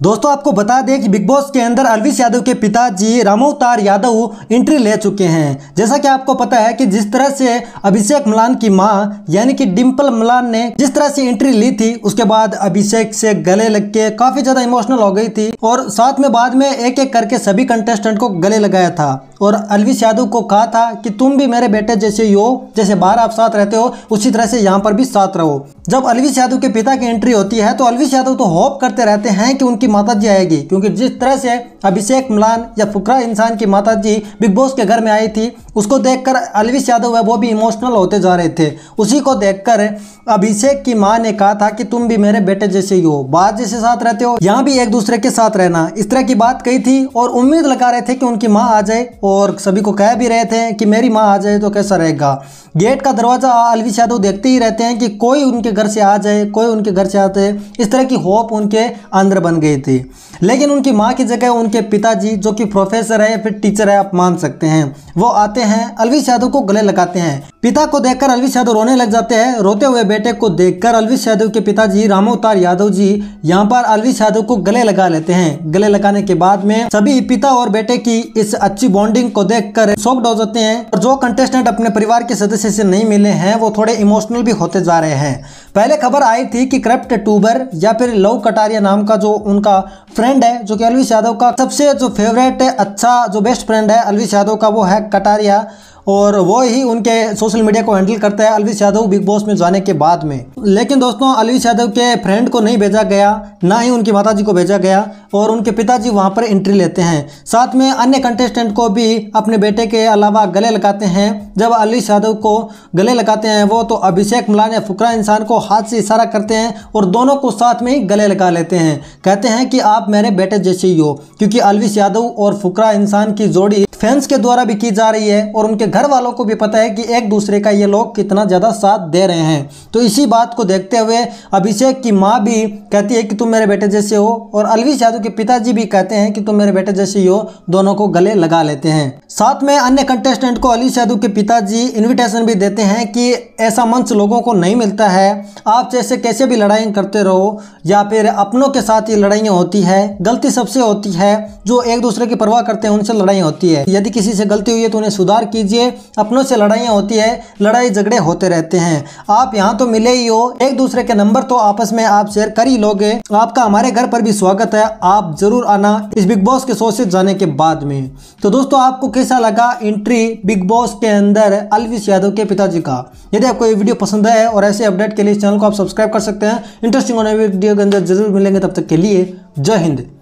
दोस्तों आपको बता दें कि बिग बॉस के अंदर अलविश यादव के पिताजी रामावतार यादव एंट्री ले चुके हैं। जैसा कि आपको पता है कि जिस तरह से अभिषेक मलान की मां यानी कि डिंपल मलान ने जिस तरह से एंट्री ली थी, उसके बाद अभिषेक से गले लग के काफी ज्यादा इमोशनल हो गई थी और साथ में बाद में एक एक करके सभी कंटेस्टेंट को गले लगाया था और अलविश यादव को कहा था कि तुम भी मेरे बेटे जैसे ही हो, जैसे बाहर आप साथ रहते हो उसी तरह से यहाँ पर भी साथ रहो। जब अलविश यादव के पिता की एंट्री होती है तो अलविश यादव तो होप करते रहते हैं कि उनकी माताजी आएगी, क्योंकि जिस तरह से अभिषेक मलान या फुकरा इंसान की माताजी बिग बॉस के घर में आई थी उसको देखकर अलविश यादव है वो भी इमोशनल होते जा रहे थे। उसी को देखकर अभिषेक की मां ने कहा था कि तुम भी मेरे बेटे जैसे ही हो, बात जैसे साथ रहते हो यहाँ भी एक दूसरे के साथ रहना, इस तरह की बात कही थी और उम्मीद लगा रहे थे कि उनकी मां आ जाए और सभी को कह भी रहे थे कि मेरी मां आ जाए तो कैसा रहेगा। गेट का दरवाजा अलविश यादव देखते ही रहते हैं कि कोई उनके घर से आ जाए, कोई उनके घर से आते, इस तरह की होप उनके अंदर बन गई थी। लेकिन उनकी मां की जगह उनके पिताजी जो कि प्रोफेसर है या फिर टीचर है आप मान सकते हैं, वो आते हैं अलविश यादव को गले लगाते हैं। पिता को देखकर अलविश यादव रोने लग जाते हैं। रोते हुए बेटे को देखकर अलविश यादव के पिताजी रामावतार यादव जी यहाँ पर अलविश यादव को गले लगा लेते हैं। गले लगाने के बाद में सभी पिता और बेटे की इस अच्छी बॉन्डिंग को देखकर शॉक्ड हो जाते हैं और जो कंटेस्टेंट अपने परिवार के सदस्य से नहीं मिले हैं वो थोड़े इमोशनल भी होते जा रहे हैं। पहले खबर आई थी कि करप्ट यूट्यूबर या फिर लव कटारिया नाम का जो उनका फ्रेंड है, जो कि अलविश यादव का सबसे जो फेवरेट अच्छा जो बेस्ट फ्रेंड है अलविश यादव का, वो है कटारिया और वो ही उनके सोशल मीडिया को हैंडल करता है अलविश यादव बिग बॉस में जाने के बाद में। लेकिन दोस्तों अलविश यादव के फ्रेंड को नहीं भेजा गया, ना ही उनकी माताजी को भेजा गया और उनके पिताजी वहां पर एंट्री लेते हैं। साथ में अन्य कंटेस्टेंट को भी अपने बेटे के अलावा गले लगाते हैं। जब अलविश यादव को गले लगाते हैं वो तो अभिषेक मलान या फुकरा इंसान को हाथ से इशारा करते हैं और दोनों को साथ में ही गले लगा लेते हैं। कहते हैं कि आप मेरे बेटे जैसे ही हो, क्योंकि अलविश यादव और फुकरा इंसान की जोड़ी फैंस के द्वारा भी की जा रही है और उनके घर वालों को भी पता है कि एक दूसरे का ये लोग कितना ज़्यादा साथ दे रहे हैं। तो इसी बात को देखते हुए अभिषेक की मां भी कहती है कि तुम मेरे बेटे जैसे हो और अलविश यादव के पिताजी भी कहते हैं कि तुम मेरे बेटे जैसे ही हो, दोनों को गले लगा लेते हैं। साथ में अन्य कंटेस्टेंट को अलविश यादव के पिताजी इन्विटेशन भी देते हैं कि ऐसा मंच लोगों को नहीं मिलता है, आप जैसे कैसे भी लड़ाई करते रहो या फिर अपनों के साथ ये लड़ाइयाँ होती है, गलती सबसे होती है, जो एक दूसरे की परवाह करते हैं उनसे लड़ाई होती है। यदि किसी से गलती हुई है तो उन्हें सुधार कीजिए, अपनों से लड़ाइयाँ होती है, लड़ाई झगड़े होते रहते हैं। आप यहाँ तो मिले ही हो, एक दूसरे के नंबर तो आपस में आप शेयर कर ही लोगे। आपका हमारे घर पर भी स्वागत है, आप जरूर आना इस बिग बॉस के शो से जाने के बाद में। तो दोस्तों आपको कैसा लगा एंट्री बिग बॉस के अंदर अलविश यादव के पिताजी का? यदि आपको ये वीडियो पसंद है और ऐसे अपडेट के लिए इस चैनल को आप सब्सक्राइब कर सकते हैं। इंटरेस्टिंग होने वीडियो के अंदर जरूर मिलेंगे, तब तक के लिए जय हिंद।